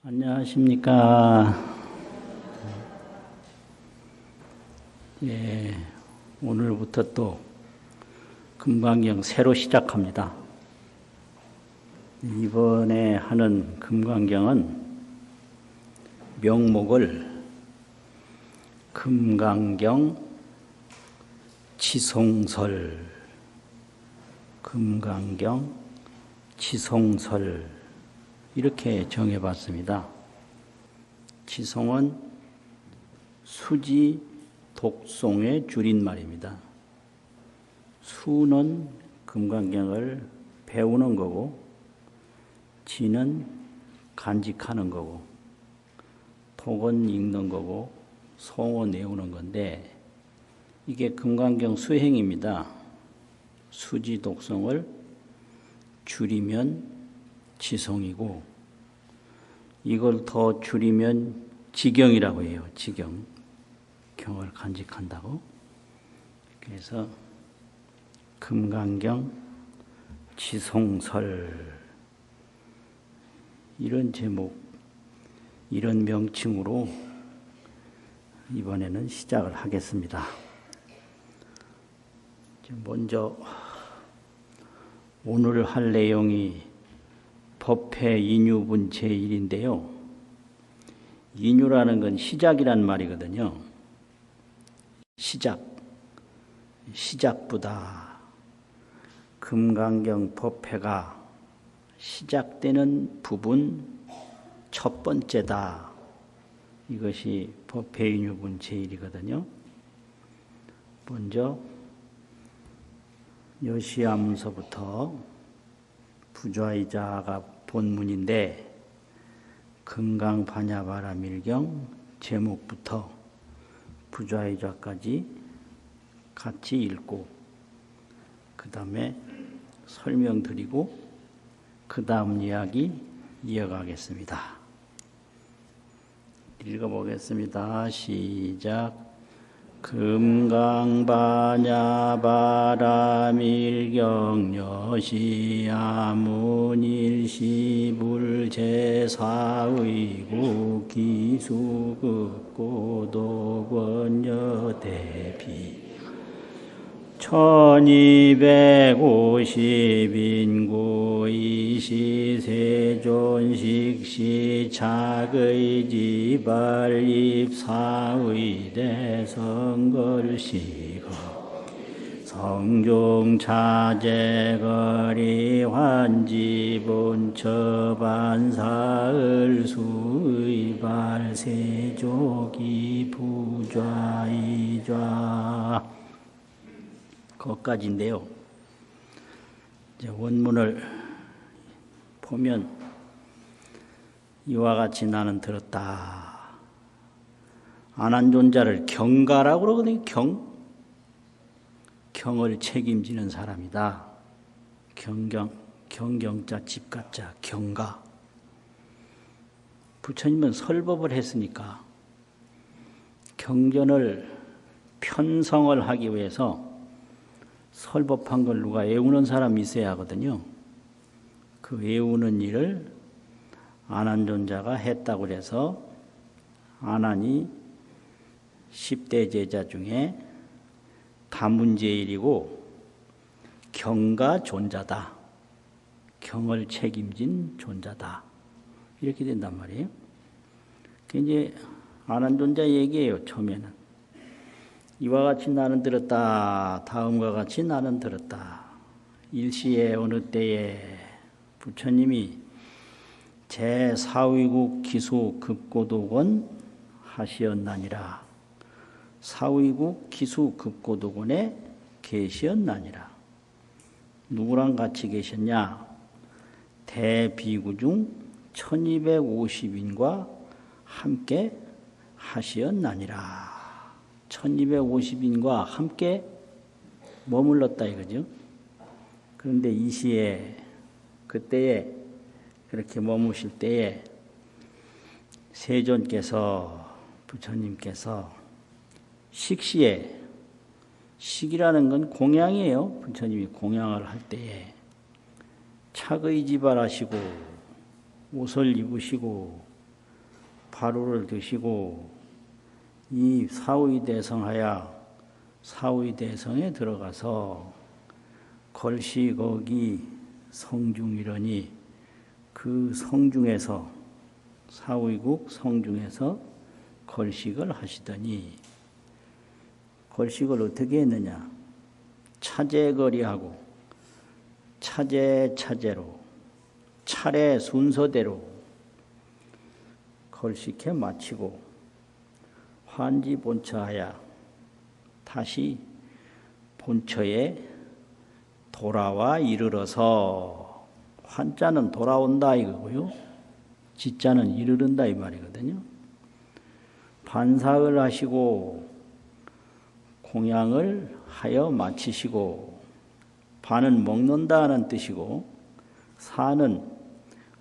안녕하십니까. 예, 오늘부터 또 금강경 새로 시작합니다. 이번에 하는 금강경은 명목을 금강경 지송설, 금강경 지송설 이렇게 정해봤습니다. 지송은 수지 독송의 줄임말입니다. 수는 금강경을 배우는 거고, 지는 간직하는 거고, 독은 읽는 거고, 송은 외우는 건데, 이게 금강경 수행입니다. 수지 독송을 줄이면 지송이고, 이걸 더 줄이면 지경이라고 해요. 지경. 경을 간직한다고. 그래서 금강경 지송설 이런 제목, 이런 명칭으로 이번에는 시작을 하겠습니다. 먼저 오늘 할 내용이 법회 인유분 제1인데요. 인유라는 건 시작이란 말이거든요. 시작부다. 금강경 법회가 시작되는 부분 첫 번째다. 이것이 법회 인유분 제1이거든요. 먼저 여시아문서부터 부좌이자가 본문인데 금강반야바라밀경 제목부터 부좌이자까지 같이 읽고 그 다음에 설명드리고 그 다음 이야기 이어가겠습니다. 읽어보겠습니다. 시작. 금강반야바라밀경 여시아문일시불 제사의국 기수극고독원여대비 1250인구 이시세존식시 착의지발입사의대 성걸시거 성종차제거리 환지본처반사을수의발 세조기 부좌이좌 거까지인데요. 이제 원문을 보면 이와 같이 나는 들었다. 안한존자를 경가라고 그러거든요. 경을 책임지는 사람이다. 경경자 집가자 경가. 부처님은 설법을 했으니까 경전을 편성을 하기 위해서 설법한 걸 누가 외우는 사람이 있어야 하거든요. 그 외우는 일을 안한존자가 했다고 해서 안한이 10대 제자 중에 다문제일이고 경가 존자다. 경을 책임진 존자다. 이렇게 된단 말이에요. 그게 이제 안한존자 얘기예요. 처음에는. 이와 같이 나는 들었다. 다음과 같이 나는 들었다. 일시에 어느 때에 부처님이 제4위국 기수 급고독원 하시었나니라. 사위국 기수 급고독원에 계시었나니라. 누구랑 같이 계셨냐? 대비구 중 1250인과 함께 하시었나니라. 1250인과 함께 머물렀다 이거죠. 그런데 이 시에 그때에 그렇게 머무실 때에 세존께서 부처님께서 식시에 식이라는 건 공양이에요. 부처님이 공양을 할 때에 착의지발하시고 옷을 입으시고 바루를 드시고 이 사의대성하야 사의대성에 들어가서 걸시거기 성중이러니 그 성중에서 사의국 성중에서 걸식을 하시더니 걸식을 어떻게 했느냐? 차제거리하고 차제차제로 차례 순서대로 걸식해 마치고 환지 본처하야 다시 본처에 돌아와 이르러서 환자는 돌아온다 이거고요. 지자는 이르른다 이 말이거든요. 반사를 하시고 공양을 하여 마치시고 반은 먹는다는 뜻이고 사는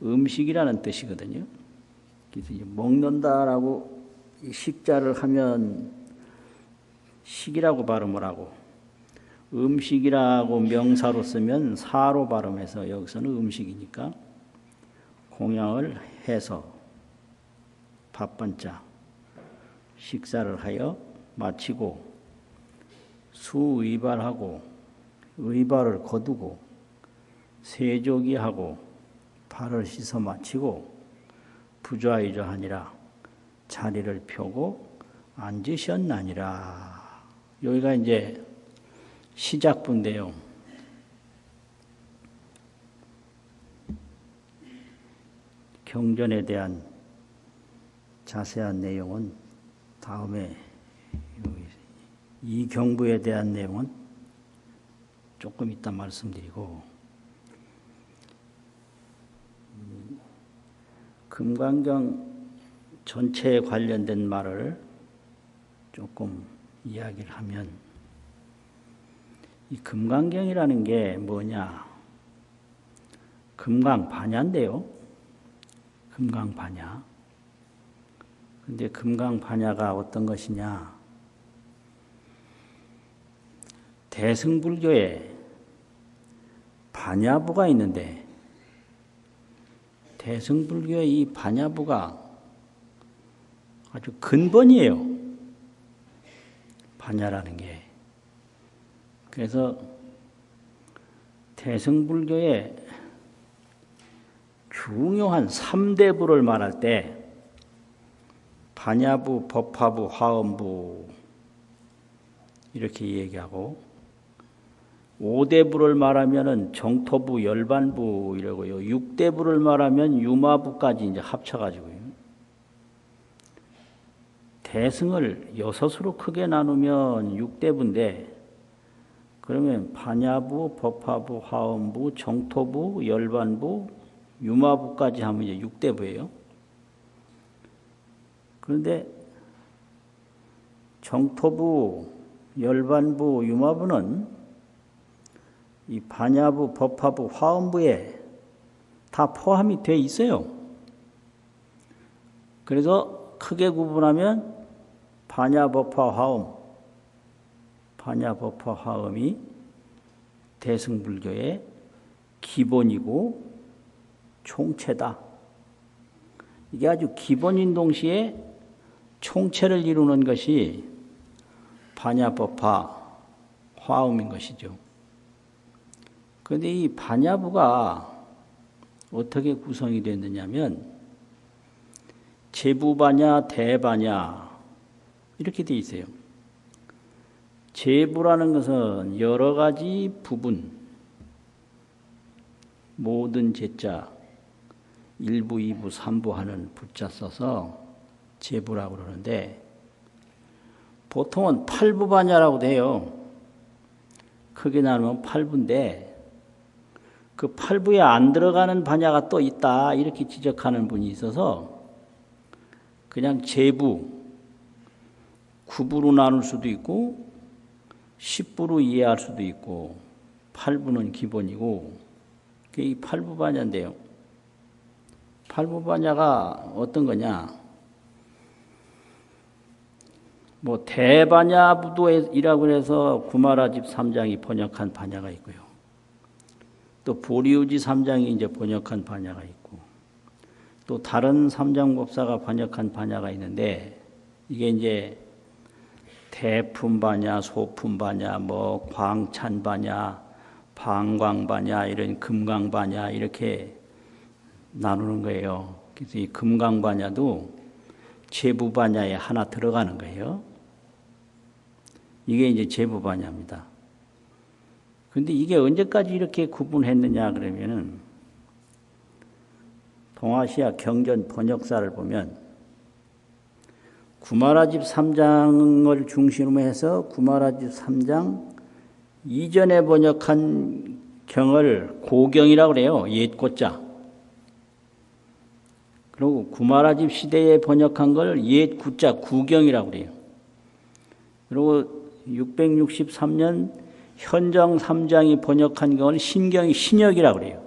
음식이라는 뜻이거든요. 그래서 먹는다라고 식자를 하면 식이라고 발음을 하고 음식이라고 명사로 쓰면 사로 발음해서 여기서는 음식이니까 공양을 해서 밥반짝 식사를 하여 마치고 수의발하고 의발을 거두고 세조기하고 발을 씻어 마치고 부좌의조하니라 자리를 펴고 앉으셨나니라. 여기가 이제 시작부인데요. 경전에 대한 자세한 내용은 다음에 이 경부에 대한 내용은 조금 이따 말씀드리고 금강경 전체에 관련된 말을 조금 이야기를 하면 이 금강경이라는 게 뭐냐? 금강반야인데요. 금강반야. 근데 금강반야가 어떤 것이냐? 대승불교에 반야부가 있는데 대승불교의 이 반야부가 아주 근본이에요. 반야라는 게. 그래서 대승불교의 중요한 3대부를 말할 때 반야부, 법화부, 화엄부 이렇게 얘기하고 5대부를 말하면은 정토부, 열반부 이러고요. 6대부를 말하면 유마부까지 이제 합쳐가지고요. 대승을 6으로 크게 나누면 6대부인데 그러면 반야부, 법화부, 화엄부, 정토부, 열반부, 유마부까지 하면 이제 6대부예요. 그런데 정토부, 열반부, 유마부는 이 반야부, 법화부, 화엄부에 다 포함이 돼 있어요. 그래서 크게 구분하면 반야, 법화, 화엄, 반야, 법화, 화엄이 대승불교의 기본이고 총체다. 이게 아주 기본인 동시에 총체를 이루는 것이 반야, 법화, 화엄인 것이죠. 그런데 이 반야부가 어떻게 구성이 됐느냐면 제부반야, 대반야 이렇게 돼 있어요. 제부라는 것은 여러 가지 부분, 모든 제자, 1부, 2부, 3부 하는 부자 써서 제부라고 그러는데 보통은 8부반야라고 돼요. 크게 나누면 8부인데 그 8부에 안 들어가는 반야가 또 있다 이렇게 지적하는 분이 있어서 그냥 제부 9부로 나눌 수도 있고 10부로 이해할 수도 있고 8부는 기본이고 그게 이 8부 반야인데요. 8부 반야가 어떤 거냐? 뭐 대반야부도이라고 해서 구마라집 3장이 번역한 반야가 있고요. 또 보리우지 3장이 이제 번역한 반야가 있고 또 다른 삼장법사가 번역한 반야가 있는데 이게 이제 대품반야, 소품반야, 뭐 광찬반야, 방광반야, 이런 금강반야 이렇게 나누는 거예요. 그래서 이 금강반야도 제부반야에 하나 들어가는 거예요. 이게 이제 제부반야입니다. 근데 이게 언제까지 이렇게 구분했느냐 그러면은 동아시아 경전 번역사를 보면 구마라집 3장을 중심으로 해서 구마라집 3장 이전에 번역한 경을 고경이라고 그래요. 옛고자. 그리고 구마라집 시대에 번역한 걸 옛구자 구경이라고 그래요. 그리고 663년 현정 3장이 번역한 경을 신경이 신역이라고 그래요.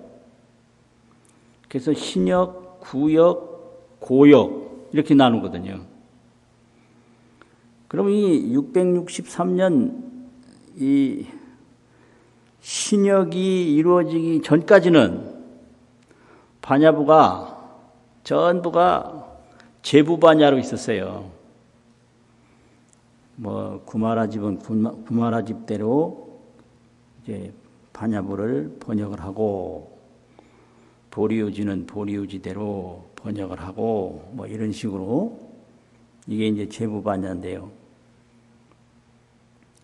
그래서 신역, 구역, 고역 이렇게 나누거든요. 그럼 이 663년 이 신역이 이루어지기 전까지는 반야부가 전부가 제부반야로 있었어요. 뭐 구마라집은 구마라집대로 이제 반야부를 번역을 하고 보리우지는 보리우지대로 번역을 하고 뭐 이런 식으로 이게 이제 제부반야인데요.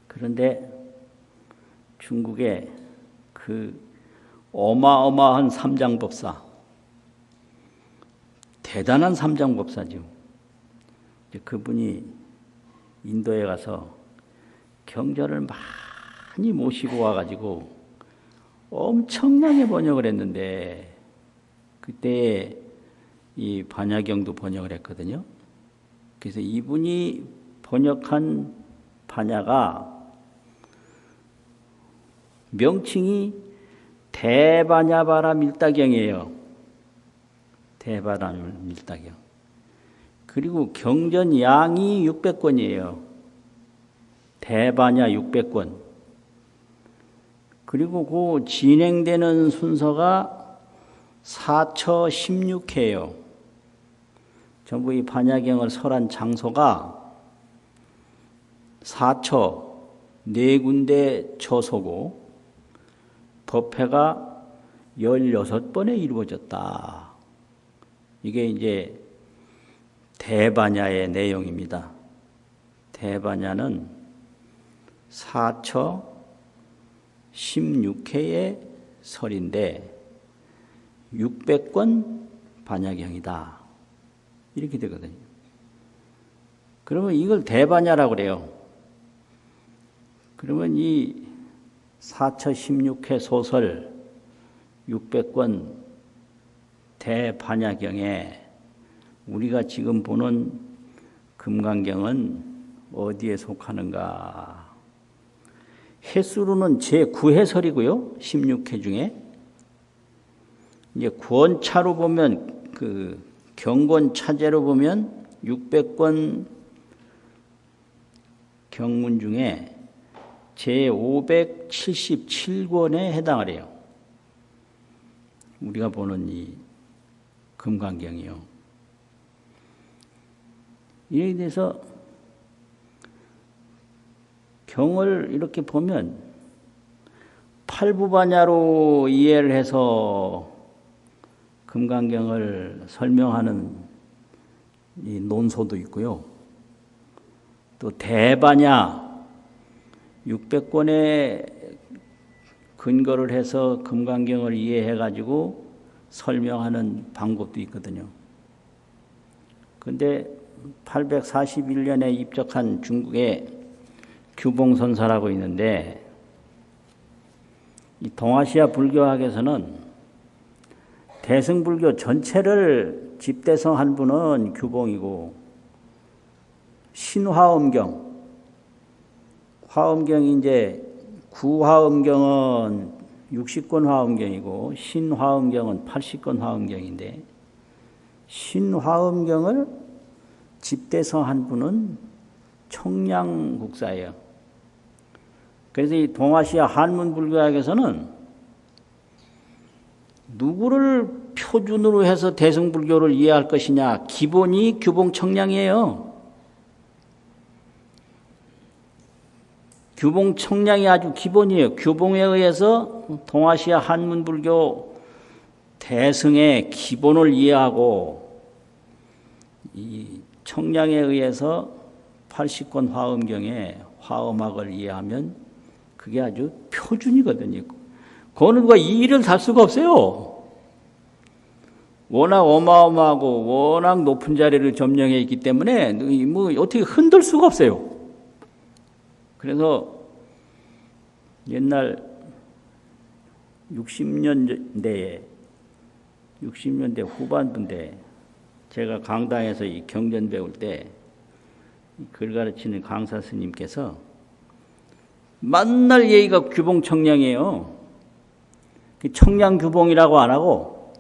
그런데 중국의 그 어마어마한 삼장법사, 대단한 삼장법사죠. 그분이 인도에 가서 경전을 많이 모시고 와가지고 엄청나게 번역을 했는데 그때 이 반야경도 번역을 했거든요. 그래서 이분이 번역한 반야가 명칭이 대반야바라 밀다경이에요. 대반야 밀다경. 그리고 경전 양이 600권이에요. 대반야 600권. 그리고 그 진행되는 순서가 사처 16회예요. 전부 이 반야경을 설한 장소가 사처 4군데 처소고 법회가 16번에 이루어졌다. 이게 이제 대반야의 내용입니다. 대반야는 사처 16회의 설인데 600권 반야경이다. 이렇게 되거든요. 그러면 이걸 대반야라고 그래요. 그러면 이 사처 16회 소설 600권 대반야경에 우리가 지금 보는 금강경은 어디에 속하는가? 횟수로는 제9회설이고요. 16회 중에. 이제 권차로 보면 그 경권 차제로 보면 600권 경문 중에 제577권에 해당을 해요. 우리가 보는 이 금강경이요. 이에 대해서 경을 이렇게 보면 팔부반야로 이해를 해서 금강경을 설명하는 이 논소도 있고요. 또 대반야 600권에 근거를 해서 금강경을 이해해 가지고 설명하는 방법도 있거든요. 그런데 841년에 입적한 중국의 규봉선사라고 있는데 이 동아시아 불교학에서는 대승불교 전체를 집대성한 분은 규봉이고 신화엄경, 화엄경이 이제 구화엄경은 60권 화엄경이고 신화엄경은 80권 화엄경인데 신화엄경을 집대성한 분은 청량국사예요. 그래서 이 동아시아 한문불교학에서는 누구를 표준으로 해서 대승불교를 이해할 것이냐? 기본이 규봉청량이에요. 규봉청량이 아주 기본이에요. 규봉에 의해서 동아시아 한문불교 대승의 기본을 이해하고 이 청량에 의해서 80권 화엄경의 화엄학을 이해하면 그게 아주 표준이거든요. 그거는 누가 이의를 달 수가 없어요. 워낙 어마어마하고 워낙 높은 자리를 점령해 있기 때문에 뭐 어떻게 흔들 수가 없어요. 그래서 옛날 60년대 후반부인데 제가 강당에서 이 경전 배울 때 글 가르치는 강사 스님께서 만날 얘기가 규봉청량이에요. 청량규봉이라고 안 하고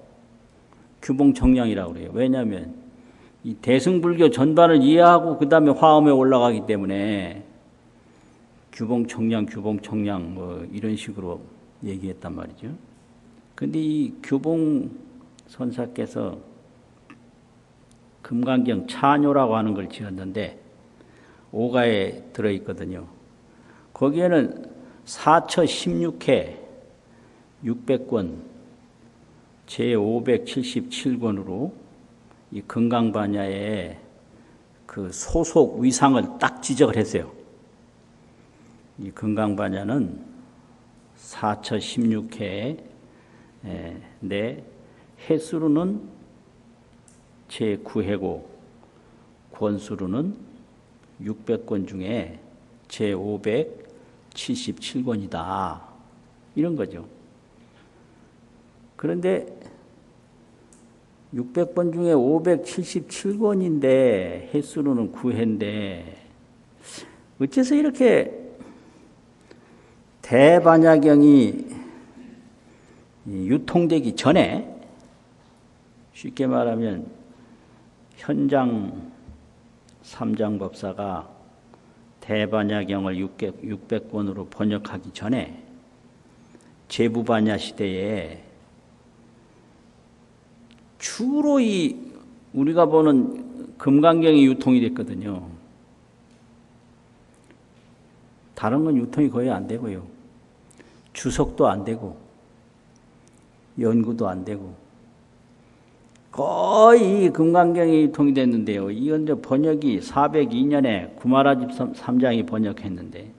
규봉청량이라고 그래요. 왜냐하면 이 대승불교 전반을 이해하고 그 다음에 화엄에 올라가기 때문에 규봉청량 뭐 이런 식으로 얘기했단 말이죠. 근데 이 규봉 선사께서 금강경 차뇨라고 하는 걸 지었는데 5가에 들어있거든요. 거기에는 4처 16회 600권 제577권으로 이 금강반야의 그 소속 위상을 딱 지적을 했어요. 이 금강반야는 4처 16회 내 해수로는 제9회고 권수로는 600권 중에 제577권이다. 이런 거죠. 그런데 600권 중에 577권인데 횟수로는 9회인데 어째서 이렇게 대반야경이 유통되기 전에 쉽게 말하면 현장 삼장법사가 대반야경을 600권으로 번역하기 전에 제부반야 시대에 주로 이 우리가 보는 금강경이 유통이 됐거든요. 다른 건 유통이 거의 안 되고요. 주석도 안 되고 연구도 안 되고 거의 금강경이 유통이 됐는데요. 이건 이제 번역이 402년에 구마라집 삼장이 번역했는데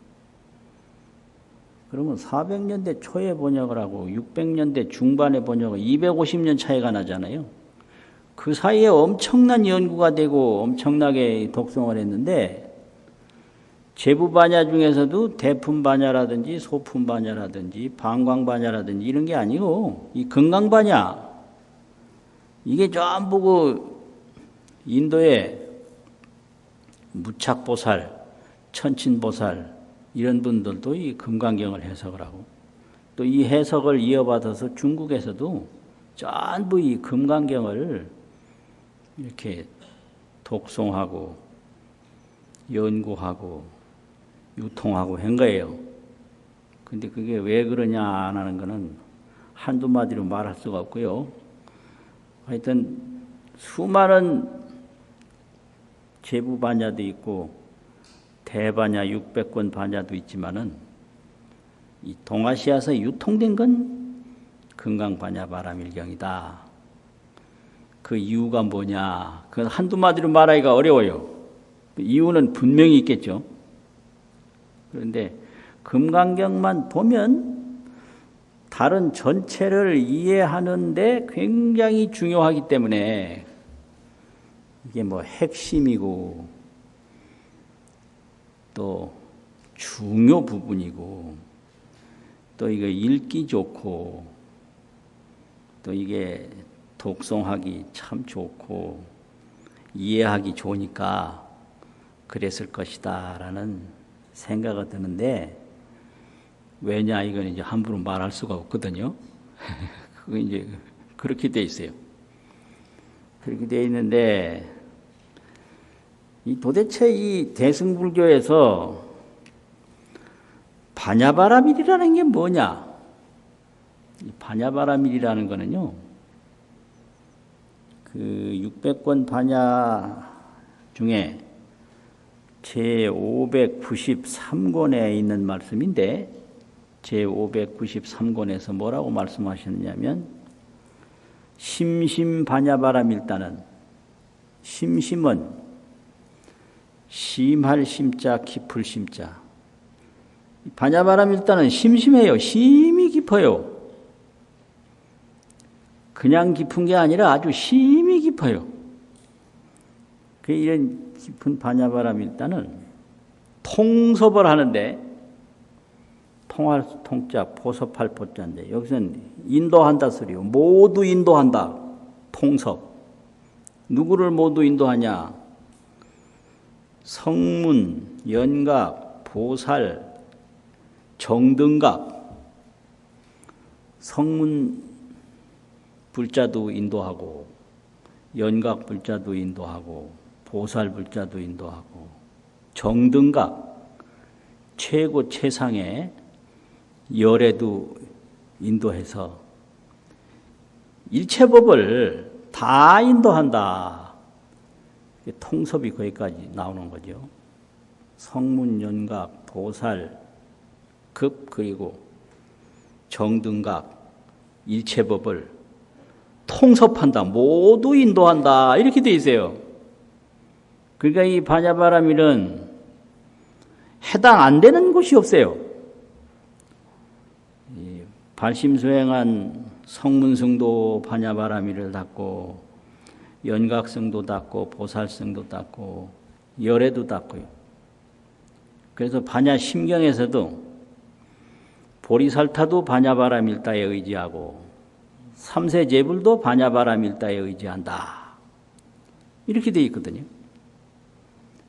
그러면 400년대 초에 번역을 하고 600년대 중반에 번역을 250년 차이가 나잖아요. 그 사이에 엄청난 연구가 되고 엄청나게 독송을 했는데 제부반야 중에서도 대품반야라든지 소품반야라든지 방광반야라든지 이런 게 아니고 이 금강반야 이게 전부 그 인도의 무착보살, 천친보살 이런 분들도 이 금강경을 해석을 하고 또 이 해석을 이어받아서 중국에서도 전부 이 금강경을 이렇게 독송하고 연구하고 유통하고 한 거예요. 근데 그게 왜 그러냐 안 하는 거는 한두 마디로 말할 수가 없고요. 하여튼 수많은 제부반야도 있고 대반야 600권 반야도 있지만은 이 동아시아에서 유통된 건 금강반야 바라밀경이다. 그 이유가 뭐냐? 그건 한두 마디로 말하기가 어려워요. 이유는 분명히 있겠죠. 그런데 금강경만 보면 다른 전체를 이해하는데 굉장히 중요하기 때문에 이게 뭐 핵심이고 또 중요 부분이고 또 이거 읽기 좋고 또 이게 독송하기 참 좋고 이해하기 좋으니까 그랬을 것이다 라는 생각이 드는데 왜냐 이건 이제 함부로 말할 수가 없거든요. 그거 이제 그렇게 돼 있어요. 그렇게 돼 있는데 이 도대체 이 대승불교에서 반야바라밀이라는 게 뭐냐? 이 반야바라밀이라는 거는요. 그 600권 반야 중에 제593권에 있는 말씀인데 제593권에서 뭐라고 말씀하셨냐면 심심반야바라밀다는 심심은 심할 심자 깊을 심자 반야바라밀다는 심심해요. 심이 깊어요. 그냥 깊은 게 아니라 아주 심이 깊어요. 이런 깊은 반야바라밀다는 통섭을 하는데 통할 통자 보섭할 보자인데 여기서는 인도한다 소리요. 모두 인도한다. 통섭. 누구를 모두 인도하냐? 성문, 연각, 보살, 정등각. 성문 불자도 인도하고 연각 불자도 인도하고 보살 불자도 인도하고 정등각 최고 최상의 열애도 인도해서 일체법을 다 인도한다. 통섭이 거기까지 나오는 거죠. 성문, 연각, 보살, 급 그리고 정등각 일체법을 통섭한다. 모두 인도한다. 이렇게 돼 있어요. 그러니까 이 반야바라밀은 해당 안 되는 곳이 없어요. 발심수행한 성문승도 반야바라밀을 닦고 연각승도 닦고 보살승도 닦고 열애도 닦고요. 그래서 반야심경에서도 보리살타도 반야바라밀다에 의지하고 삼세제불도 반야바라밀다에 의지한다. 이렇게 되어 있거든요.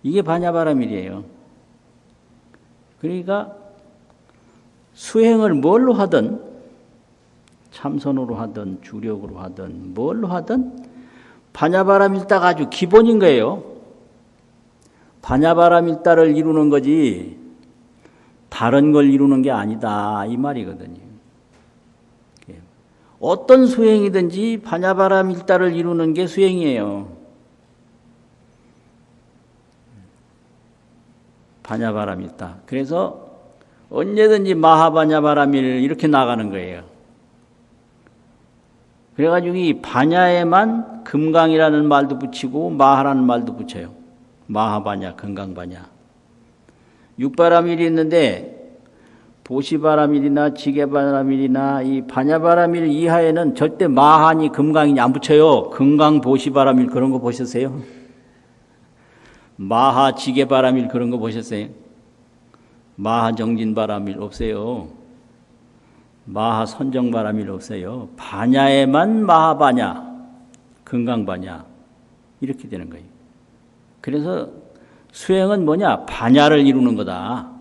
이게 반야바라밀이에요. 그러니까 수행을 뭘로 하든 참선으로 하든 주력으로 하든 뭘로 하든 반야바라밀다가 아주 기본인 거예요. 반야바라밀다를 이루는 거지 다른 걸 이루는 게 아니다 이 말이거든요. 어떤 수행이든지 반야바라밀다를 이루는 게 수행이에요. 반야바라밀다. 그래서 언제든지 마하반야바라밀 이렇게 나가는 거예요. 그래가지고 이 반야에만 금강이라는 말도 붙이고 마하라는 말도 붙여요. 마하반야, 금강반야. 육바라밀이 있는데 보시바라밀이나 지게바라밀이나 이 반야바라밀 이하에는 절대 마하니 금강이니 안 붙여요. 금강 보시바라밀 그런 거 보셨어요? 마하 지게바라밀 그런 거 보셨어요? 마하 정진바라밀 없어요. 마하 선정바라밀 없어요. 반야에만 마하반야, 금강반야 이렇게 되는 거예요. 그래서 수행은 뭐냐? 반야를 이루는 거다.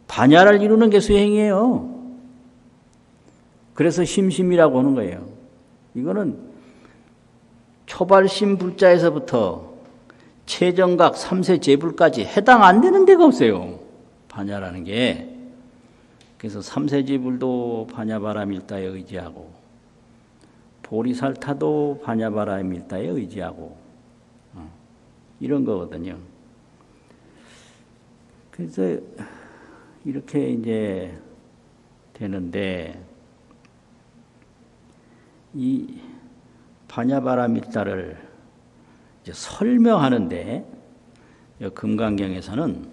반야를 이루는 게 수행이에요. 그래서 심심이라고 하는 거예요. 이거는 초발심 불자에서부터 최정각 삼세제불까지 해당 안 되는 데가 없어요. 반야라는 게. 그래서 삼세제불도 반야바라밀다에 의지하고 보리살타도 반야바라밀다에 의지하고 이런 거거든요. 그래서 이렇게 이제 되는데 이 반야바라밀다를 이제 설명하는데 금강경에서는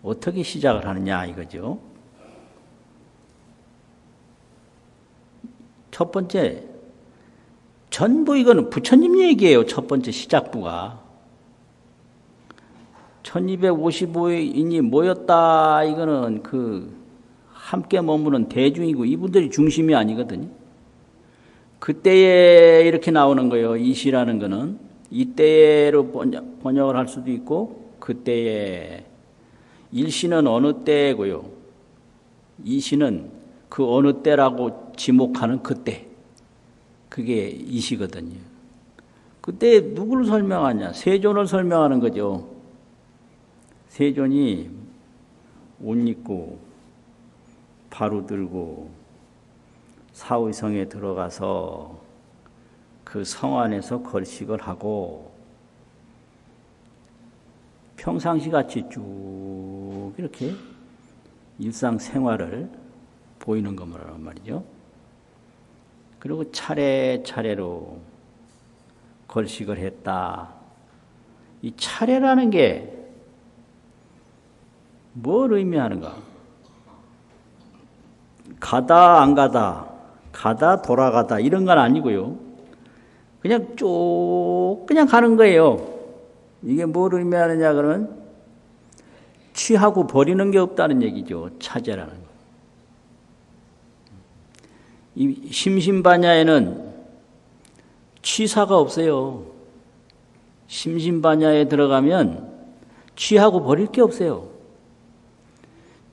어떻게 시작을 하느냐 이거죠. 첫 번째 전부 이거는 부처님 얘기예요. 첫 번째 시작부가 1255인이 모였다. 이거는 그 함께 머무는 대중이고 이분들이 중심이 아니거든요. 그때에 이렇게 나오는 거예요. 이시라는 거는 이때로 번역을 할 수도 있고 그때에 일시는 어느 때고요. 이시는 그 어느 때라고 지목하는 그때. 그게 이시거든요. 그때 누구를 설명하냐? 세존을 설명하는 거죠. 세존이 옷 입고 바로 들고 사의성에 들어가서 그 성 안에서 걸식을 하고 평상시 같이 쭉 이렇게 일상생활을 보이는 것만 말이죠. 그리고 차례차례로 걸식을 했다. 이 차례라는 게 뭘 의미하는가? 가다 안 가다, 가다 돌아가다 이런 건 아니고요. 그냥 쭉 그냥 가는 거예요. 이게 뭘 의미하느냐 그러면 취하고 버리는 게 없다는 얘기죠. 차제라는 거. 이 심신반야에는 취사가 없어요. 심신반야에 들어가면 취하고 버릴 게 없어요.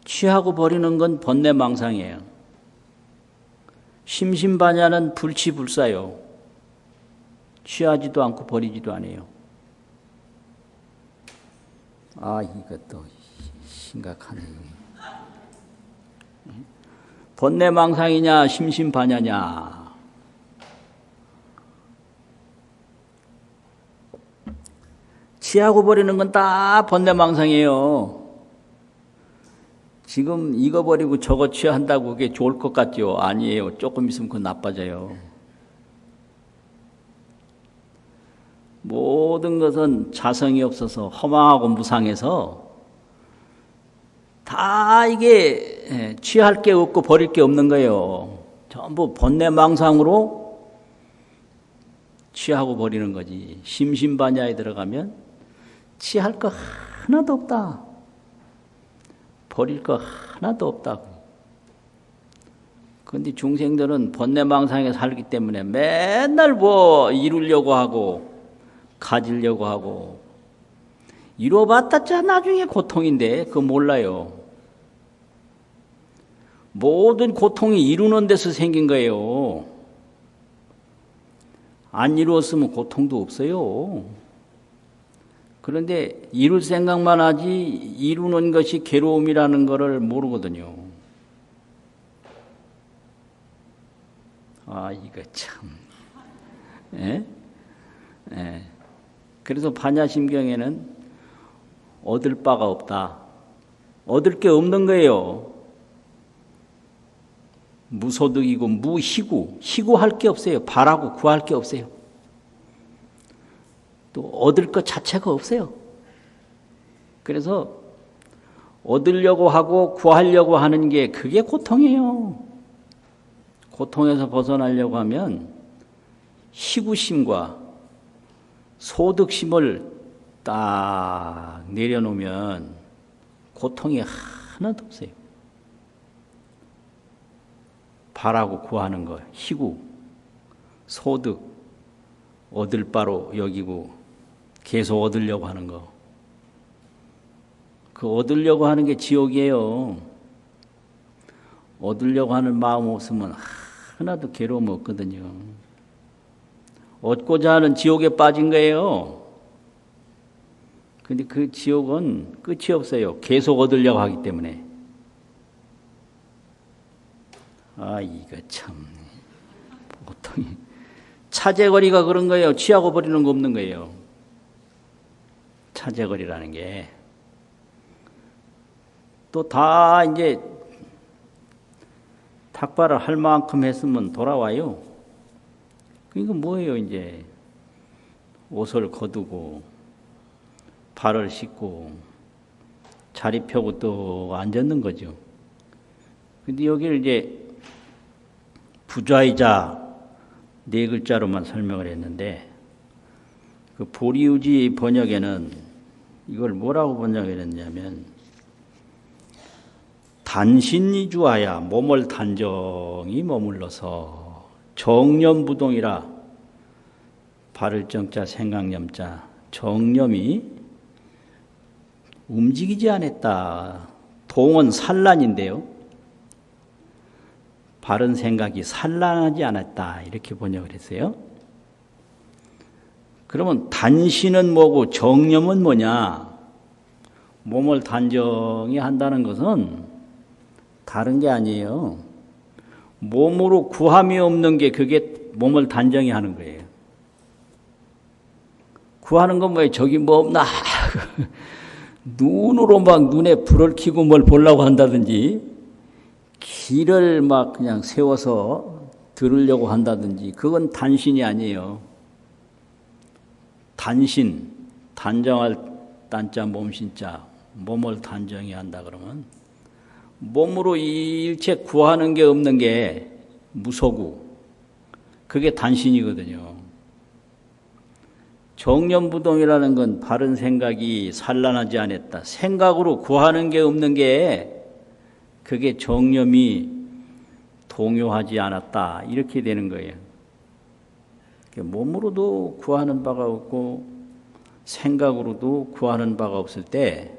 취하고 버리는 건 번뇌망상이에요. 심신반야는 불치불사요. 취하지도 않고 버리지도 않아요. 아, 이것도 심각하네. 번뇌망상이냐 심신반야냐. 취하고 버리는 건 다 번뇌망상이에요. 지금 이거 버리고 저거 취한다고 그게 좋을 것 같죠? 아니에요. 조금 있으면 그거 나빠져요. 모든 것은 자성이 없어서 허망하고 무상해서 다 이게 취할 게 없고 버릴 게 없는 거예요. 전부 번뇌망상으로 취하고 버리는 거지. 심신반야에 들어가면 취할 거 하나도 없다. 버릴 거 하나도 없다고. 그런데 중생들은 번뇌망상에 살기 때문에 맨날 뭐 이루려고 하고 가지려고 하고 이뤄봤자 나중에 고통인데 그거 몰라요. 모든 고통이 이루는 데서 생긴 거예요. 안 이루었으면 고통도 없어요. 그런데 이룰 생각만 하지 이루는 것이 괴로움이라는 것을 모르거든요. 아, 이거 참. 예? 예. 그래서 반야심경에는 얻을 바가 없다. 얻을 게 없는 거예요. 무소득이고 무희구. 희구할 게 없어요. 바라고 구할 게 없어요. 또 얻을 것 자체가 없어요. 그래서 얻으려고 하고 구하려고 하는 게 그게 고통이에요. 고통에서 벗어나려고 하면 희구심과 소득심을 딱 내려놓으면 고통이 하나도 없어요. 바라고 구하는 거, 희구, 소득, 얻을 바로 여기고 계속 얻으려고 하는 거. 그 얻으려고 하는 게 지옥이에요. 얻으려고 하는 마음 없으면 하나도 괴로움 없거든요. 얻고자 하는 지옥에 빠진 거예요. 근데 그 지옥은 끝이 없어요. 계속 얻으려고 하기 때문에. 아, 이거 참. 보통 차제거리가 그런 거예요. 취하고 버리는 거 없는 거예요. 차제거리라는 게. 또 다 이제 탁발을 할 만큼 했으면 돌아와요. 그러니까 뭐예요, 이제. 옷을 거두고, 발을 씻고, 자리 펴고 또 앉았는 거죠. 근데 여기를 이제 부좌이자 네 글자로만 설명을 했는데, 그 보리우지 번역에는 이걸 뭐라고 번역을 했냐면, 단신이 주하야 몸을 단정히 머물러서 정념부동이라 발을 정자 생각념자 정념이 움직이지 않았다. 동은 산란인데요. 바른 생각이 산란하지 않았다. 이렇게 번역을 했어요. 그러면 단신은 뭐고 정념은 뭐냐? 몸을 단정히 한다는 것은 다른 게 아니에요. 몸으로 구함이 없는 게 그게 몸을 단정히 하는 거예요. 구하는 건 뭐예요? 저기 뭐 없나? 눈으로 막 눈에 불을 켜고 뭘 보려고 한다든지, 길을 막 그냥 세워서 들으려고 한다든지, 그건 단신이 아니에요. 단신, 단정할 단자 몸신자, 몸을 단정히 한다 그러면 몸으로 일체 구하는 게 없는 게 무소구, 그게 단신이거든요. 정념부동이라는 건 바른 생각이 산란하지 않았다. 생각으로 구하는 게 없는 게 그게 정념이 동요하지 않았다. 이렇게 되는 거예요. 몸으로도 구하는 바가 없고 생각으로도 구하는 바가 없을 때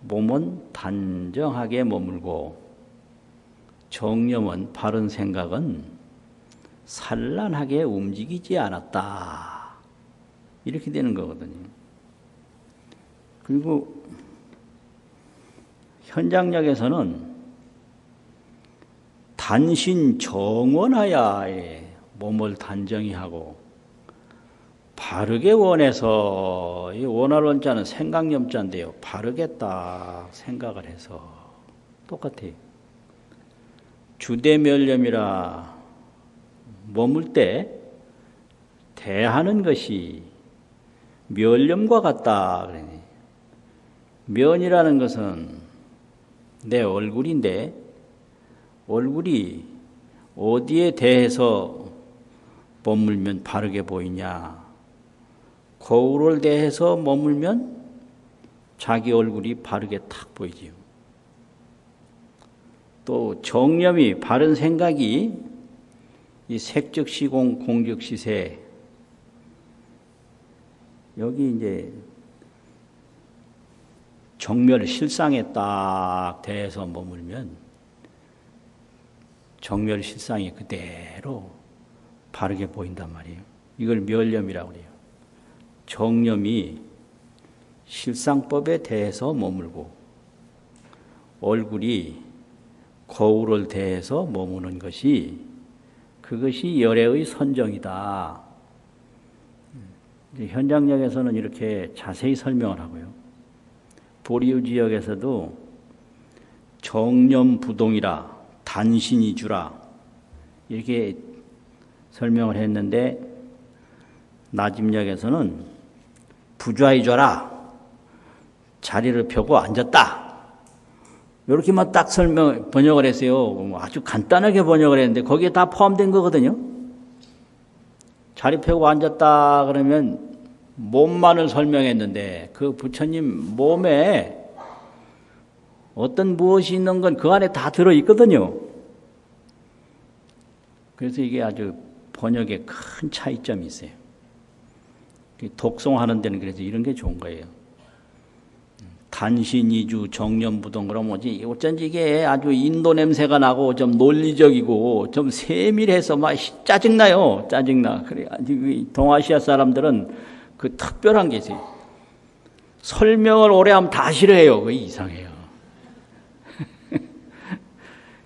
몸은 단정하게 머물고 정념은 바른 생각은 산란하게 움직이지 않았다. 이렇게 되는 거거든요. 그리고 현장력에서는 단신 정원하야에 몸을 단정히 하고 바르게 원해서, 이 원할 원자는 생각념자인데요. 바르게 딱 생각을 해서 똑같아요. 주대멸념이라 머물 때 대하는 것이 멸념과 같다. 면이라는 것은 내 얼굴인데 얼굴이 어디에 대해서 머물면 바르게 보이냐? 거울을 대해서 머물면 자기 얼굴이 바르게 탁 보이지요. 또 정념이 바른 생각이 이 색적시공 공적시세, 여기 이제 정멸 실상에 딱 대해서 머물면 정멸 실상이 그대로 바르게 보인단 말이에요. 이걸 멸념이라고 해요. 정념이 실상법에 대해서 머물고 얼굴이 거울을 대해서 머무는 것이, 그것이 열애의 선정이다. 현장력에서는 이렇게 자세히 설명을 하고요. 보리우 지역에서도 정념부동이라 단신이주라 이렇게 설명을 했는데, 나집역에서는 부좌이좌라 자리를 펴고 앉았다. 이렇게만 딱 번역을 했어요. 아주 간단하게 번역을 했는데 거기에 다 포함된 거거든요. 자리 펴고 앉았다 그러면 몸만을 설명했는데 그 부처님 몸에 어떤 무엇이 있는 건 그 안에 다 들어있거든요. 그래서 이게 아주 번역에 큰 차이점이 있어요. 독송하는 데는 그래서 이런 게 좋은 거예요. 단신이주 정념부동 그러면 어쩐지 이게 아주 인도 냄새가 나고 좀 논리적이고 좀 세밀해서 막 짜증나요. 짜증나. 그래 동아시아 사람들은 그 특별한 게 있어요. 설명을 오래 하면 다 싫어해요. 그게 이상해요.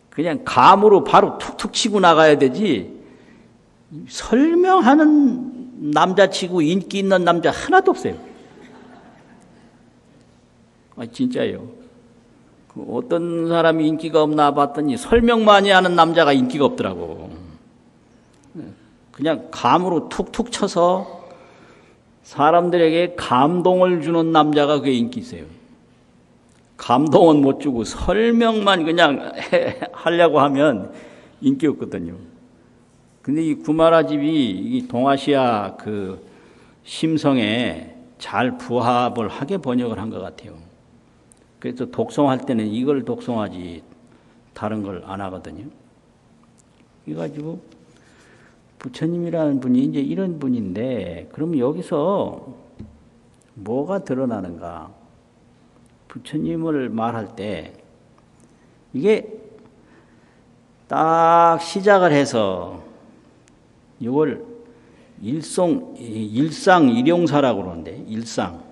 그냥 감으로 바로 툭툭 치고 나가야 되지, 설명하는 남자치고 인기 있는 남자 하나도 없어요. 진짜예요. 어떤 사람이 인기가 없나 봤더니 설명 많이 하는 남자가 인기가 없더라고. 그냥 감으로 툭툭 쳐서 사람들에게 감동을 주는 남자가 그게 인기 있어요. 감동은 못 주고 설명만 그냥 하려고 하면 인기 없거든요. 근데 이 구마라집이 이 동아시아 그 심성에 잘 부합을 하게 번역을 한 것 같아요. 그래서 독송할 때는 이걸 독송하지 다른 걸 안 하거든요. 그래가지고 부처님이라는 분이 이제 이런 분인데, 그럼 여기서 뭐가 드러나는가? 부처님을 말할 때 이게 딱 시작을 해서 이걸 일상 일용사라고 그러는데, 일상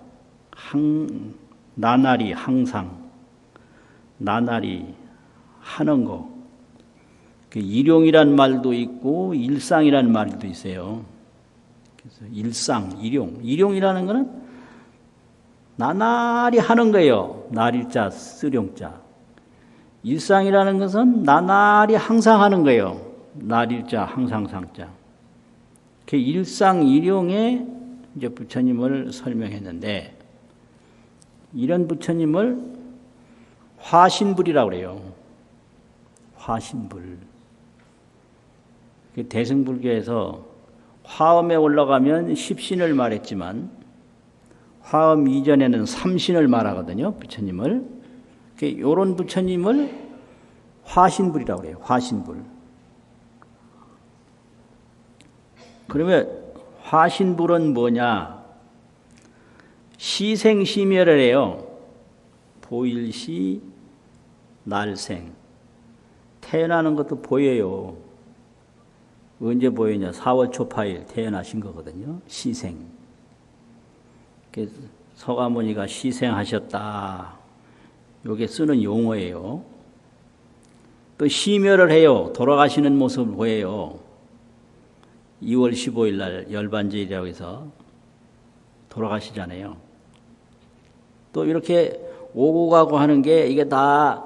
나날이 항상 나날이 하는 거, 일용이란 말도 있고 일상이란 말도 있어요. 그래서 일상, 일용. 일용이라는 것은 나날이 하는 거예요. 날일자, 쓰룡자. 일상이라는 것은 나날이 항상 하는 거예요. 날일자, 항상상자. 그 일상, 일용에 이제 부처님을 설명했는데, 이런 부처님을 화신불이라고 그래요. 화신불. 대승불교에서 화엄에 올라가면 10신을 말했지만 화엄 이전에는 3신을 말하거든요. 부처님을. 이런 부처님을 화신불이라고 그래요. 화신불. 그러면 화신불은 뭐냐? 시생시멸을 해요. 보일시, 날생. 태어나는 것도 보여요. 언제 보이냐? 4월 초파일 태어나신 거거든요. 시생. 그래서 서가모니가 시생하셨다. 요게 쓰는 용어예요. 또 시멸을 해요. 돌아가시는 모습을 보여요. 2월 15일 날 열반제일이라고 해서 돌아가시잖아요. 또 이렇게 오고 가고 하는 게 이게 다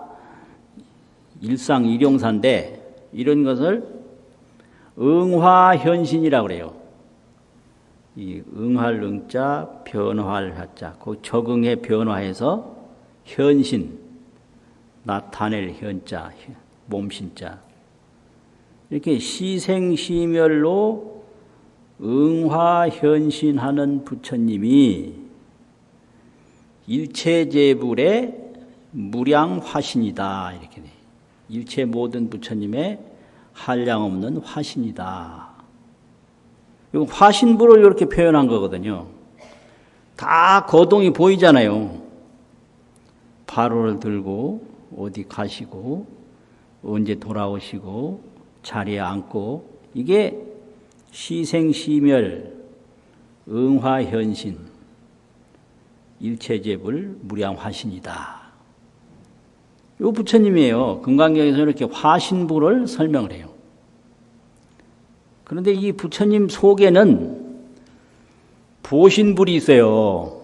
일상 일용사인데 이런 것을 응화현신이라고 그래요. 이 응할 응자, 변화할 하자. 그 적응해 변화해서 현신, 나타낼 현자, 몸신자. 이렇게 시생시멸로 응화현신하는 부처님이 일체제불의 무량화신이다. 이렇게 돼. 일체 모든 부처님의 한량없는 화신이다. 이거 화신불을 이렇게 표현한 거거든요. 다 거동이 보이잖아요. 바로를 들고 어디 가시고 언제 돌아오시고 자리에 앉고 이게 시생시멸 응화현신 일체제불 무량화신이다. 이 부처님이에요. 금강경에서 이렇게 화신불을 설명을 해요. 그런데 이 부처님 속에는 보신불이 있어요.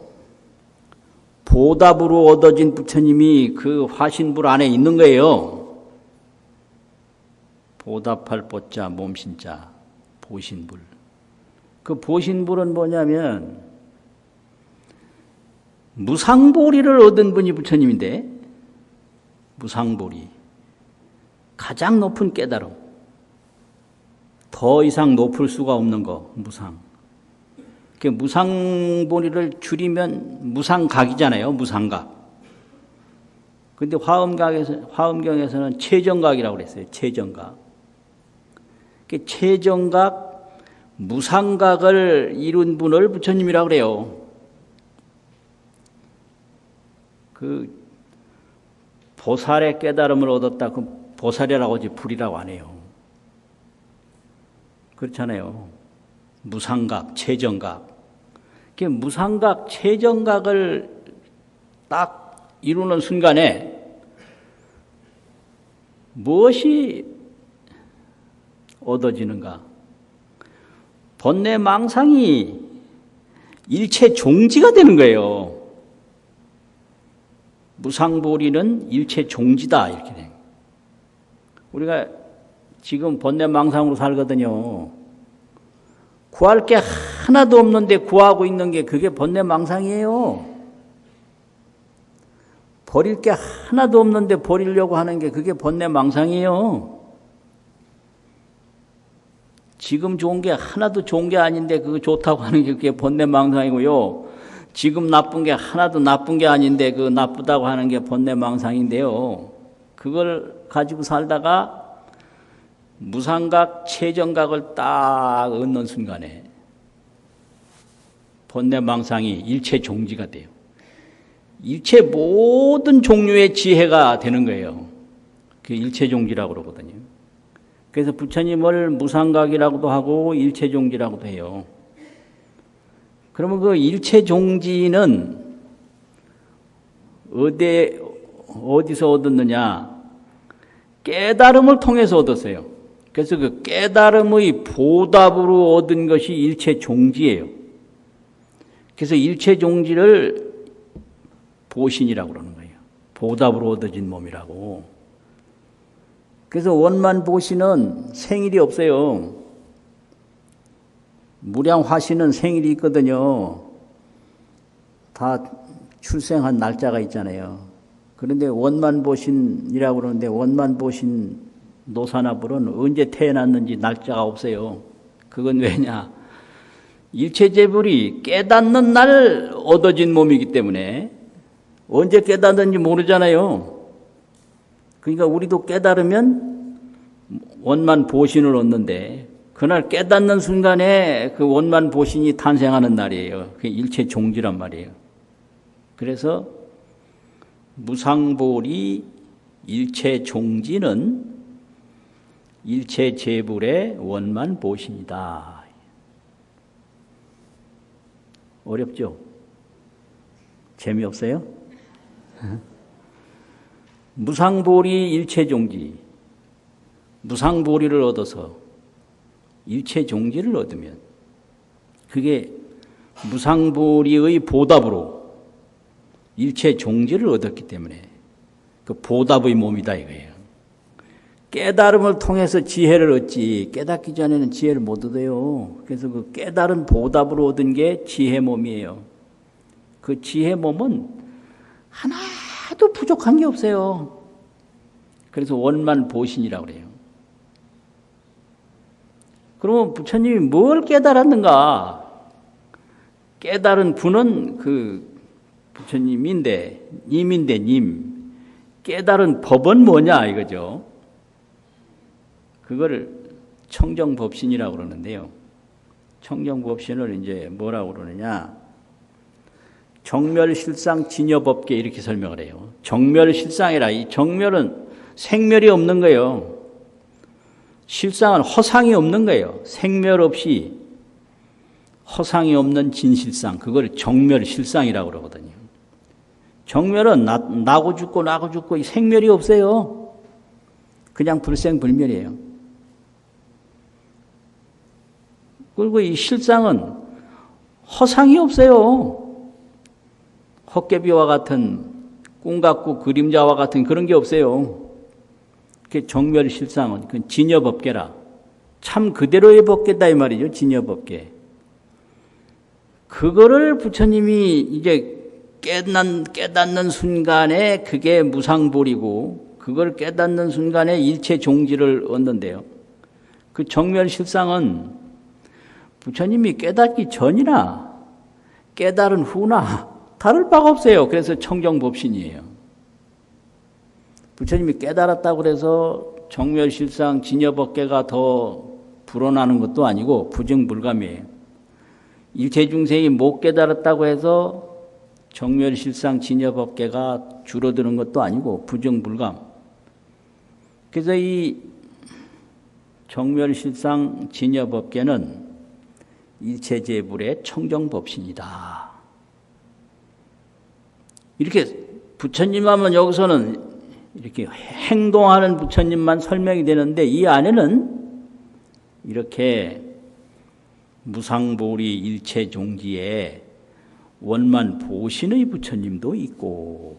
보답으로 얻어진 부처님이 그 화신불 안에 있는 거예요. 보답할 보자, 몸신자, 보신불. 그 보신불은 뭐냐면 무상보리를 얻은 분이 부처님인데, 무상보리. 가장 높은 깨달음. 더 이상 높을 수가 없는 거, 무상. 그 무상보리를 줄이면 무상각이잖아요, 무상각. 근데 화엄경에서는 최정각이라고 그랬어요, 최정각. 그 최정각, 무상각을 이룬 분을 부처님이라고 그래요. 그 보살의 깨달음을 얻었다. 그 보살이라고 하지 불이라고 안 해요. 그렇잖아요. 무상각, 최정각. 그 무상각, 최정각을 딱 이루는 순간에 무엇이 얻어지는가? 번뇌 망상이 일체 종지가 되는 거예요. 무상보리는 일체 종지다 이렇게 돼. 우리가 지금 번뇌 망상으로 살거든요. 구할 게 하나도 없는데 구하고 있는 게 그게 번뇌 망상이에요. 버릴 게 하나도 없는데 버리려고 하는 게 그게 번뇌 망상이에요. 지금 좋은 게 하나도 좋은 게 아닌데 그거 좋다고 하는 게 그게 번뇌 망상이고요. 지금 나쁜 게 하나도 나쁜 게 아닌데 그 나쁘다고 하는 게 번뇌 망상인데요. 그걸 가지고 살다가 무상각, 최정각을 딱 얻는 순간에 번뇌 망상이 일체 종지가 돼요. 일체 모든 종류의 지혜가 되는 거예요. 그게 일체 종지라고 그러거든요. 그래서 부처님을 무상각이라고도 하고 일체 종지라고도 해요. 그러면 그 일체 종지는 어디서 얻었느냐? 깨달음을 통해서 얻었어요. 그래서 그 깨달음의 보답으로 얻은 것이 일체 종지예요. 그래서 일체 종지를 보신이라고 그러는 거예요. 보답으로 얻어진 몸이라고. 그래서 원만 보신은 생일이 없어요. 무량화신은 생일이 있거든요. 다 출생한 날짜가 있잖아요. 그런데 원만보신이라고 그러는데 원만보신 노사나불은 언제 태어났는지 날짜가 없어요. 그건 왜냐? 일체재불이 깨닫는 날 얻어진 몸이기 때문에 언제 깨닫는지 모르잖아요. 그러니까 우리도 깨달으면 원만보신을 얻는데 그날 깨닫는 순간에 그 원만보신이 탄생하는 날이에요. 그게 일체종지란 말이에요. 그래서 무상보리 일체종지는 일체재불의 원만보신이다. 어렵죠? 재미없어요? 무상보리 일체종지, 무상보리를 얻어서 일체종지를 얻으면 그게 무상보리의 보답으로 일체종지를 얻었기 때문에 그 보답의 몸이다 이거예요. 깨달음을 통해서 지혜를 얻지 깨닫기 전에는 지혜를 못 얻어요. 그래서 그 깨달은 보답으로 얻은 게 지혜 몸이에요. 그 지혜 몸은 하나도 부족한 게 없어요. 그래서 원만보신이라고 그래요. 그러면 부처님이 뭘 깨달았는가? 깨달은 분은 그 부처님인데, 님. 깨달은 법은 뭐냐 이거죠. 그거를 청정법신이라고 그러는데요. 청정법신을 이제 뭐라고 그러느냐? 정멸실상 진여법계 이렇게 설명을 해요. 정멸실상이라 이 정멸은 생멸이 없는 거예요. 실상은 허상이 없는 거예요. 생멸 없이 허상이 없는 진실상, 그걸 정멸실상이라고 그러거든요. 정멸은 나고 죽고 이 생멸이 없어요. 그냥 불생불멸이에요. 그리고 이 실상은 허상이 없어요. 헛개비와 같은 꿈 같고 그림자와 같은 그런 게 없어요. 그 정멸실상은 그 진여법계라. 참 그대로의 법계다 이 말이죠. 진여법계. 그거를 부처님이 이제 깨닫는 순간에 그게 무상보리고 그걸 깨닫는 순간에 일체 종지를 얻는데요. 그 정멸실상은 부처님이 깨닫기 전이나 깨달은 후나 다를 바가 없어요. 그래서 청정법신이에요. 부처님이 깨달았다고 해서 정멸실상 진여법계가 더 불어나는 것도 아니고 부정불감이에요. 일체중생이 못 깨달았다고 해서 정멸실상 진여법계가 줄어드는 것도 아니고 부정불감. 그래서 이 정멸실상 진여법계는 일체재불의 청정법신이다. 이렇게 부처님 하면 여기서는 이렇게 행동하는 부처님만 설명이 되는데 이 안에는 이렇게 무상보리 일체종지에 원만보신의 부처님도 있고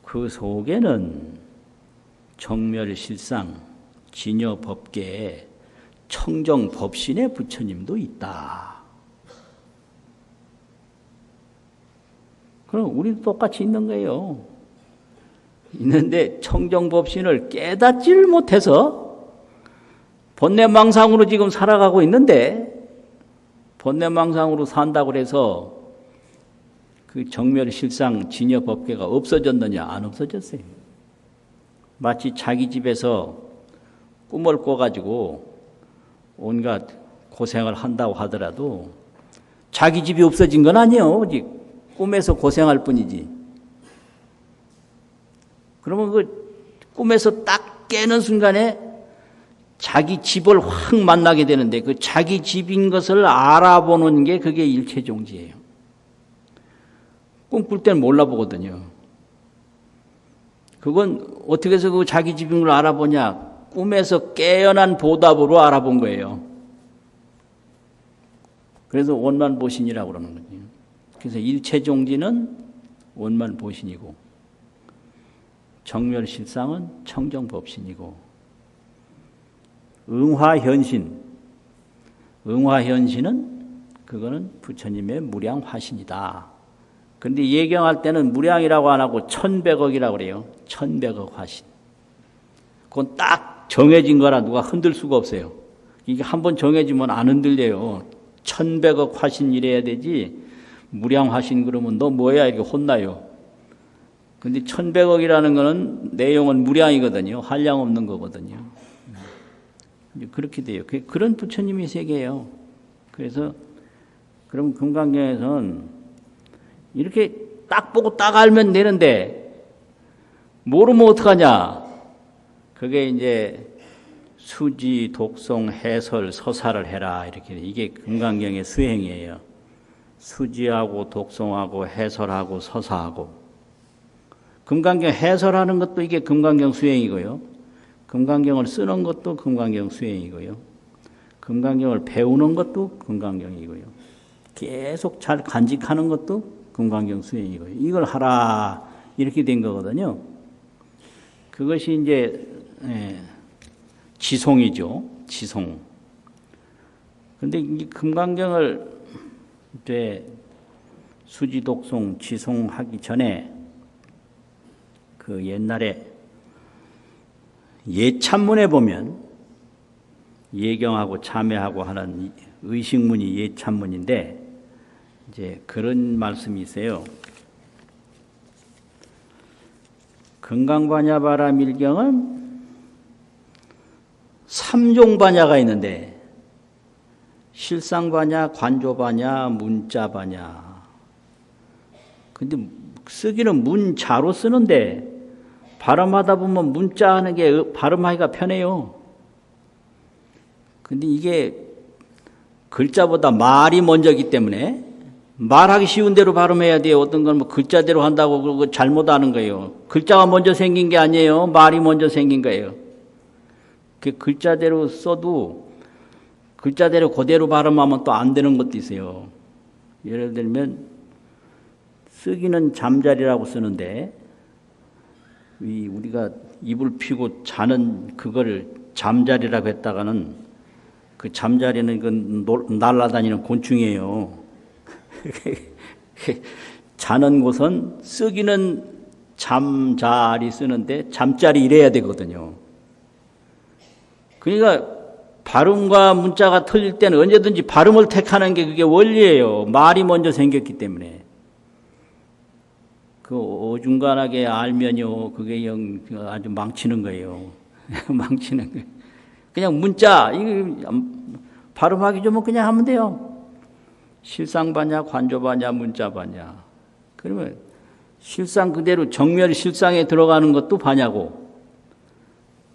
그 속에는 정멸실상 진여법계에 청정법신의 부처님도 있다. 그럼 우리도 똑같이 있는 거예요. 있는데 청정법신을 깨닫지를 못해서 번뇌망상으로 지금 살아가고 있는데 번뇌망상으로 산다고 해서 그 정멸실상 진여법계가 없어졌느냐? 안 없어졌어요. 마치 자기 집에서 꿈을 꿔가지고 온갖 고생을 한다고 하더라도 자기 집이 없어진 건 아니에요. 오직 꿈에서 고생할 뿐이지. 그러면 그 꿈에서 딱 깨는 순간에 자기 집을 확 만나게 되는데 그 자기 집인 것을 알아보는 게 그게 일체종지예요. 꿈꿀 때는 몰라보거든요. 그건 어떻게 해서 그 자기 집인 걸 알아보냐? 꿈에서 깨어난 보답으로 알아본 거예요. 그래서 원만보신이라고 그러는 거죠. 그래서 일체종지는 원만보신이고 정멸실상은 청정법신이고 응화현신은 그거는 부처님의 무량화신이다. 그런데 예경할 때는 무량이라고 안 하고 1100억이라고 그래요. 1100억 화신. 그건 딱 정해진 거라 누가 흔들 수가 없어요. 이게 한번 정해지면 안 흔들려요. 1100억 화신 이래야 되지 무량화신 그러면 너 뭐야 이렇게 혼나요. 근데 1100억이라는 거는 내용은 무량이거든요. 한량 없는 거거든요. 그렇게 돼요. 그런 부처님의 세계예요. 그래서 그럼 금강경에서는 이렇게 딱 보고 딱 알면 되는데 모르면 어떡하냐. 그게 이제 수지, 독송, 해설, 서사를 해라 이렇게 이게 금강경의 수행이에요. 수지하고 독송하고 해설하고 서사하고 금강경 해설하는 것도 이게 금강경 수행이고요. 금강경을 쓰는 것도 금강경 수행이고요. 금강경을 배우는 것도 금강경이고요. 계속 잘 간직하는 것도 금강경 수행이고요. 이걸 하라 이렇게 된 거거든요. 그것이 이제 지송이죠. 지송. 그런데 이 금강경을 이제 수지, 독송, 지송하기 전에 그 옛날에 예찬문에 보면 예경하고 참회하고 하는 의식문이 예찬문인데 이제 그런 말씀이 있어요. 금강반야바라밀경은 3종반야가 있는데 실상반야, 관조반야, 문자반야. 근데 쓰기는 문자로 쓰는데 발음하다 보면 문자 하는 게 발음하기가 편해요. 근데 이게 글자보다 말이 먼저기 때문에 말하기 쉬운 대로 발음해야 돼요. 어떤 건 뭐 글자대로 한다고 그러고 잘못하는 거예요. 글자가 먼저 생긴 게 아니에요. 말이 먼저 생긴 거예요. 그 글자대로 써도 글자대로 그대로 발음하면 또 안 되는 것도 있어요. 예를 들면 쓰기는 잠자리라고 쓰는데 우리가 이불 피고 자는 그거를 잠자리라고 했다가는 그 잠자리는 그 날아다니는 곤충이에요. 자는 곳은 쓰기는 잠자리 쓰는데 잠자리 이래야 되거든요. 그러니까 발음과 문자가 틀릴 때는 언제든지 발음을 택하는 게 그게 원리예요. 말이 먼저 생겼기 때문에. 그 어중간하게 알면요, 그게 아주 망치는 거예요. 망치는 거예요. 그냥 문자, 이거 발음하기 좀 그냥 하면 돼요. 실상반야, 관조반야, 문자반야. 그러면 실상 그대로 정멸 실상에 들어가는 것도 반야고,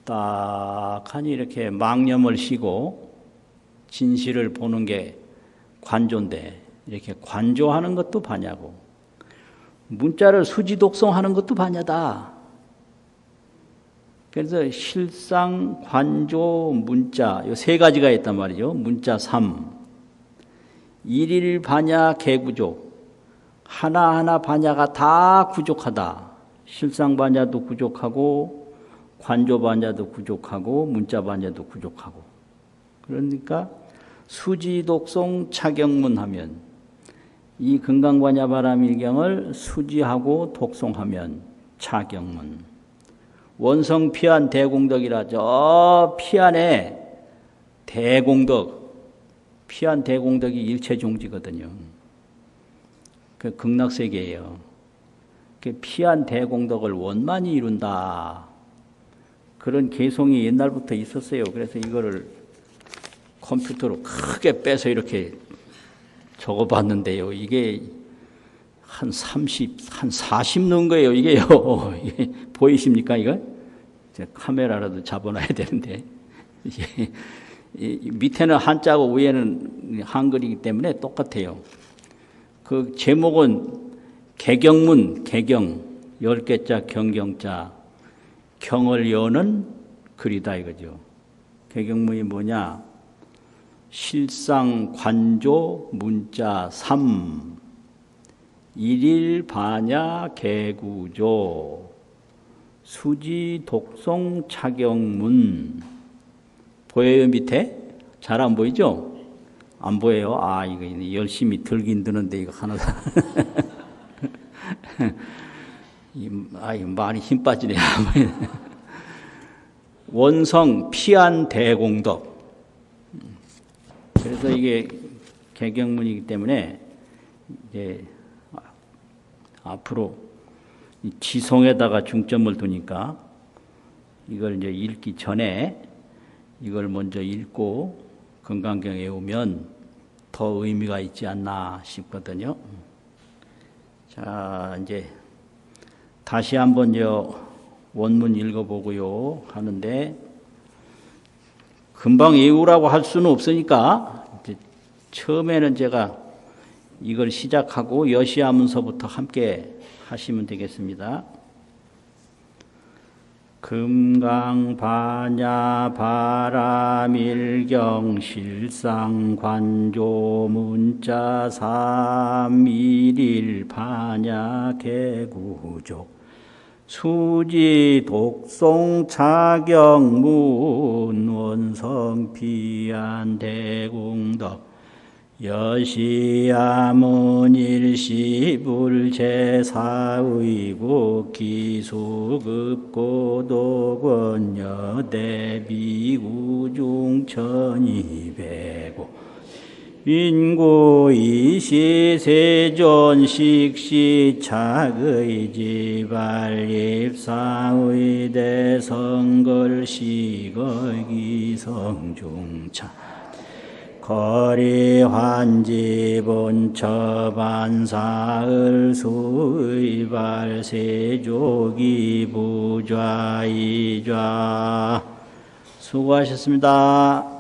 딱하니 이렇게 망념을 쉬고 진실을 보는 게 관조인데, 이렇게 관조하는 것도 반야고, 문자를 수지 독송하는 것도 반야다. 그래서 실상, 관조, 문자 이 세 가지가 있단 말이죠. 문자 3. 일일 반야 개구조. 하나하나 반야가 다 부족하다. 실상 반야도 부족하고 관조 반야도 부족하고 문자 반야도 부족하고. 그러니까 수지 독송 차경문 하면 이 금강반야바라밀경을 수지하고 독송하면 차경문. 원성 피안 대공덕이라 저 피안에 대공덕, 피안 대공덕이 일체종지거든요. 그 극락세계예요. 그 피안 대공덕을 원만히 이룬다. 그런 개성이 옛날부터 있었어요. 그래서 이거를 컴퓨터로 크게 빼서 이렇게 적어봤는데요. 이게 한 40 넣은 거예요. 이게요. 이게 보이십니까, 이거? 카메라라도 잡아놔야 되는데. 밑에는 한자고 위에는 한글이기 때문에 똑같아요. 그 제목은 개경문, 개경, 10개자 경경자, 경을 여는 글이다 이거죠. 개경문이 뭐냐? 실상 관조 문자 3 일일 반야 개구조 수지 독송 차경문. 보여요 밑에? 잘 안 보이죠? 안 보여요? 아 이거 열심히 들긴 드는데 이거 하나 이거 많이 힘 빠지네. 원성 피안 대공덕. 그래서 이게 개경문이기 때문에 이제 앞으로 지성에다가 중점을 두니까 이걸 이제 읽기 전에 이걸 먼저 읽고 건강경 외우면 더 의미가 있지 않나 싶거든요. 자, 이제 다시 한번 원문 읽어보고요 하는데 금방 외우라고 할 수는 없으니까 이제 처음에는 제가 이걸 시작하고 여시하면서부터 함께 하시면 되겠습니다. 금강반야 바라밀경 실상 관조 문자 3 일일 반야 개구조 수지 독송 차경문 원성 피안 대공덕 여시야문 일시불 제사의국 기수급고독원 여대비구중 천이백오 인구 이시세존 식시착의 지발입상의 대성걸 시거 기성중차 거리환지본 처반사을 수의발 세조기 부좌이좌 수고하셨습니다.